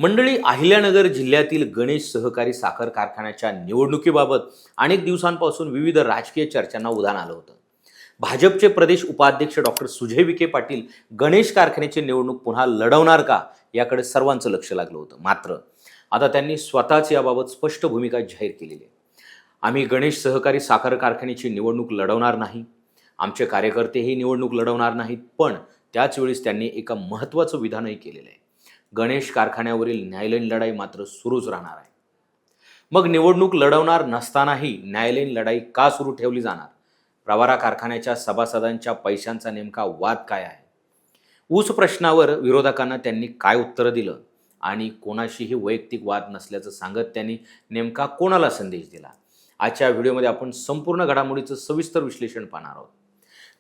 मंडळी, अहिल्यानगर जिल्ह्यातील गणेश सहकारी साखर कारखान्याच्या निवडणुकीबाबत अनेक दिवसांपासून विविध राजकीय चर्चांना उधाण आलं होतं. भाजपचे प्रदेश उपाध्यक्ष डॉक्टर सुजय विखे पाटील गणेश कारखान्याची निवडणूक पुन्हा लढवणार का याकडे सर्वांचं लक्ष लागलं होतं. मात्र आता त्यांनी स्वतःच याबाबत स्पष्ट भूमिका जाहीर केलेली आहे. आम्ही गणेश सहकारी साखर कारखान्याची निवडणूक लढवणार नाही, आमचे कार्यकर्ते ही निवडणूक लढवणार नाहीत. पण त्याच वेळेस त्यांनी एका महत्त्वाचं विधानही केलेलं आहे. गणेश कारखान्यावरील न्यायालयीन लढाई मात्र सुरूच राहणार आहे. मग निवडणूक लढवणार नसतानाही न्यायालयीन लढाई का सुरू ठेवली जाणार? प्रवरा कारखान्याच्या सभासदांच्या पैशांचा नेमका वाद काय आहे? ऊस प्रश्नावर विरोधकांना त्यांनी काय उत्तर दिलं आणि कोणाशीही वैयक्तिक वाद नसल्याचं सांगत त्यांनी नेमका कोणाला संदेश दिला? आजच्या व्हिडिओमध्ये आपण संपूर्ण घडामोडीचं सविस्तर विश्लेषण पाहणार आहोत.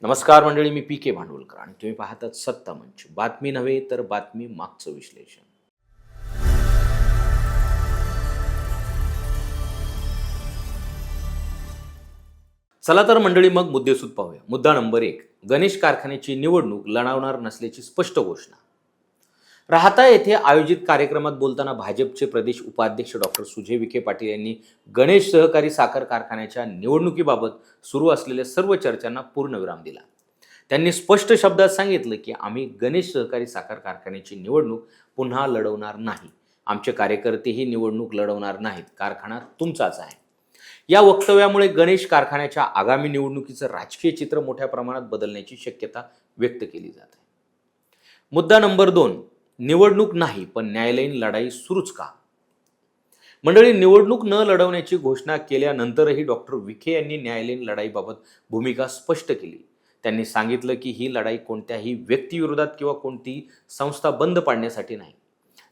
नमस्कार मंडळी, मी PK भांडवलकर आणि तुम्ही पाहतात सत्ता मंच. बातमी नव्हे तर बातमी मागचं विश्लेषण. चला तर मंडळी, मग मुद्देसूद पाहूया. मुद्दा नंबर 1, गणेश कारखान्याची निवडणूक लढवणार नसल्याची स्पष्ट घोषणा. राहता येथे आयोजित कार्यक्रमात बोलताना भाजपचे प्रदेश उपाध्यक्ष डॉक्टर सुजय विखे पाटील यांनी गणेश सहकारी साखर कारखान्याच्या निवडणुकीबाबत सुरू असलेल्या सर्व चर्चांना पूर्णविराम दिला. त्यांनी स्पष्ट शब्दात सांगितलं की आम्ही गणेश सहकारी साखर कारखान्याची निवडणूक पुन्हा लढवणार नाही, आमचे कार्यकर्ते ही निवडणूक लढवणार नाहीत, कारखाना तुमचाच आहे. या वक्तव्यामुळे गणेश कारखान्याच्या आगामी निवडणुकीचं राजकीय चित्र मोठ्या प्रमाणात बदलण्याची शक्यता व्यक्त केली जात आहे. मुद्दा नंबर 2, निवडणूक नाही पण न्यायालयीन लढाई सुरूच का? मंडळी, निवडणूक न लढवण्याची घोषणा केल्यानंतरही डॉक्टर विखे यांनी न्यायालयीन लढाईबाबत भूमिका स्पष्ट केली. त्यांनी सांगितलं की ही लढाई कोणत्याही व्यक्तीविरोधात किंवा कोणतीही संस्था बंद पाडण्यासाठी नाही.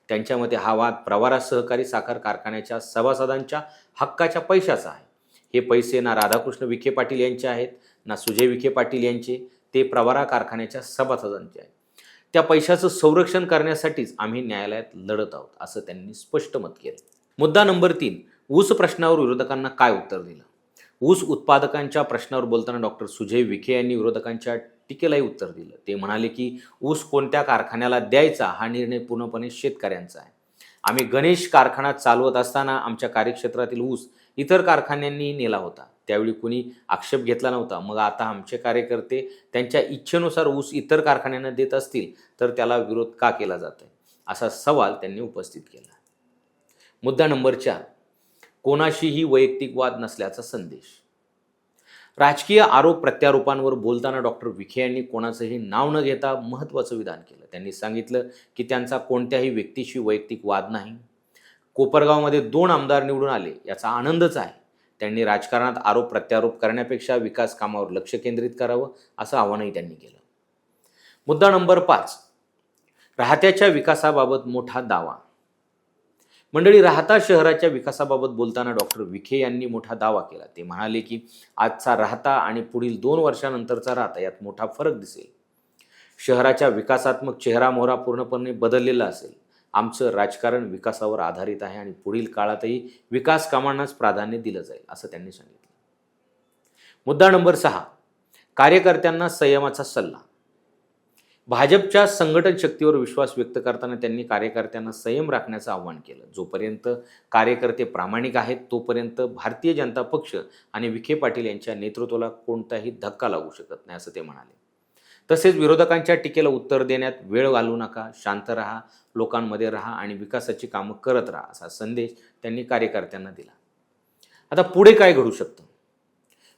त्यांच्या मते हा वाद प्रवरा सहकारी साखर कारखान्याच्या सभासदांच्या हक्काच्या पैशाचा आहे. हे पैसे ना राधाकृष्ण विखे पाटील यांचे आहेत ना सुजय विखे पाटील यांचे, ते प्रवरा कारखान्याच्या सभासदांचे आहेत. त्या पैशाचं संरक्षण करण्यासाठीच आम्ही न्यायालयात लढत आहोत, असं त्यांनी स्पष्ट मत केलं. मुद्दा नंबर 3, ऊस प्रश्नावर विरोधकांना काय उत्तर दिलं? ऊस उत्पादकांच्या प्रश्नावर बोलताना डॉक्टर सुजय विखे यांनी विरोधकांच्या टीकेलाही उत्तर दिलं. ते म्हणाले की ऊस कोणत्या कारखान्याला द्यायचा हा निर्णय पूर्णपणे शेतकऱ्यांचा आहे. आम्ही गणेश कारखाना चालवत असताना आमच्या कार्यक्षेत्रातील ऊस इतर कारखान्यांनी नेला होता, त्यावेळी कुणी आक्षेप घेतला नव्हता. मग आता आमचे कार्यकर्ते त्यांच्या इच्छेनुसार ऊस इतर कारखान्यांना देत असतील तर त्याला विरोध का केला जातोय, असा सवाल त्यांनी उपस्थित केला. मुद्दा नंबर 4, कोणाशीही वैयक्तिक वाद नसल्याचा संदेश. राजकीय आरोप प्रत्यारोपांवर बोलताना डॉक्टर विखे यांनी कोणाचंही नाव न घेता महत्त्वाचं विधान केलं. त्यांनी सांगितलं की त्यांचा कोणत्याही व्यक्तीशी वैयक्तिक वाद नाही. कोपरगावमध्ये 2 आमदार निवडून आले याचा आनंदच आहे. त्यांनी राजकारणात आरोप प्रत्यारोप करण्यापेक्षा विकास कामावर लक्ष केंद्रित करावं, असं आवाहनही त्यांनी केलं. मुद्दा नंबर 5, राहत्याच्या विकासाबाबत मोठा दावा. मंडळी, राहता शहराच्या विकासाबाबत बोलताना डॉक्टर विखे यांनी मोठा दावा केला. ते म्हणाले की आजचा राहता आणि पुढील 2 वर्षानंतरचा राहता यात मोठा फरक दिसेल. शहराच्या विकासात्मक चेहरामोहरा पूर्णपणे बदललेला असेल. आमचं राजकारण विकासावर आधारित आहे आणि पुढील काळातही विकास कामांनाच प्राधान्य दिलं जाईल, असं त्यांनी सांगितलं. मुद्दा नंबर 6, कार्यकर्त्यांना संयमाचा सल्ला. भाजपच्या संघटन शक्तीवर विश्वास व्यक्त करताना त्यांनी कार्यकर्त्यांना संयम राखण्याचं आवाहन केलं. जोपर्यंत कार्यकर्ते प्रामाणिक आहेत तोपर्यंत भारतीय जनता पक्ष आणि विखे पाटील यांच्या नेतृत्वाला कोणताही धक्का लागू शकत नाही, असं ते म्हणाले. तसेच विरोधकांच्या टीकेला उत्तर देण्यात वेळ घालवू नका, शांत राहा, लोकांमध्ये राहा आणि विकासाची कामं करत राहा, असा संदेश त्यांनी कार्यकर्त्यांना दिला. आता पुढे काय घडू शकतं?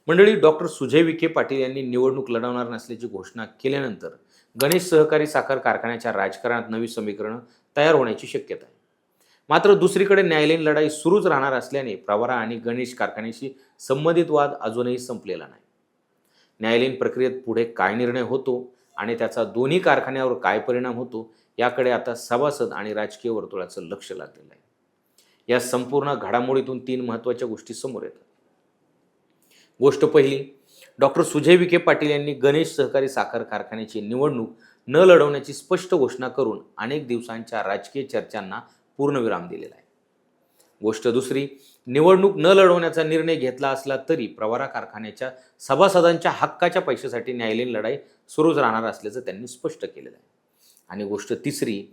मंडळी, डॉक्टर सुजय विखे पाटील यांनी निवडणूक लढवणार नसल्याची घोषणा केल्यानंतर गणेश सहकारी साखर कारखान्याच्या राजकारणात नवी समीकरणं तयार होण्याची शक्यता आहे. मात्र दुसरीकडे न्यायालयीन लढाई सुरूच राहणार असल्याने प्रवरा आणि गणेश कारखान्याशी संबंधित वाद अजूनही संपलेला नाही. न्यायालयीन प्रक्रियेत पुढे काय निर्णय होतो आणि त्याचा दोन्ही कारखान्यावर काय परिणाम होतो याकडे आता सभासद आणि राजकीय वर्तुळाचं लक्ष लागलेलं आहे. या संपूर्ण घडामोडीतून 3 महत्त्वाच्या गोष्टी समोर येतात. गोष्ट पहिली, डॉक्टर सुजय विखे पाटील यांनी गणेश सहकारी साखर कारखान्याची निवडणूक न लढवण्याची स्पष्ट घोषणा करून अनेक दिवसांच्या राजकीय चर्चांना पूर्णविराम दिलेला आहे. गोष्ट दुसरी, निवडणूक न लढवण्याचा निर्णय घेतला असला तरी प्रवरा कारखान्याच्या सभासदांच्या हक्काच्या पैशासाठी न्यायालयीन लढाई सुरूच राहणार असल्याचं त्यांनी स्पष्ट केलेलं आहे. आणि गोष्ट तिसरी,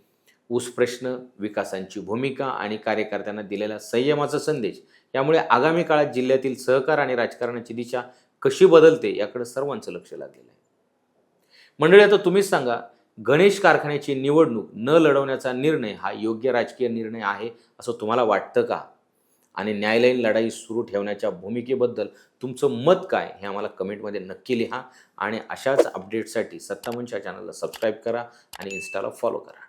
ऊस प्रश्न, विकासांची भूमिका आणि कार्यकर्त्यांना दिलेला संयमाचा संदेश यामुळे आगामी काळात जिल्ह्यातील सहकार आणि राजकारणाची दिशा कशी बदलते याकडे सर्वांचं लक्ष लागलेलं आहे. मंडळी, आता तुम्हीच सांगा, गणेश कारखान्याची निवडणूक न लढवण्याचा निर्णय हा योग्य राजकीय निर्णय आहे असं तुम्हाला वाटतं का? आणि न्यायालयीन लढाई सुरू ठेवण्याच्या भूमिकेबद्दल तुमचं मत काय हे आम्हाला कमेंटमध्ये नक्की लिहा. आणि अशाच अपडेट्ससाठी सत्तामंच या चॅनलला सबस्क्राईब करा आणि इन्स्टाला फॉलो करा.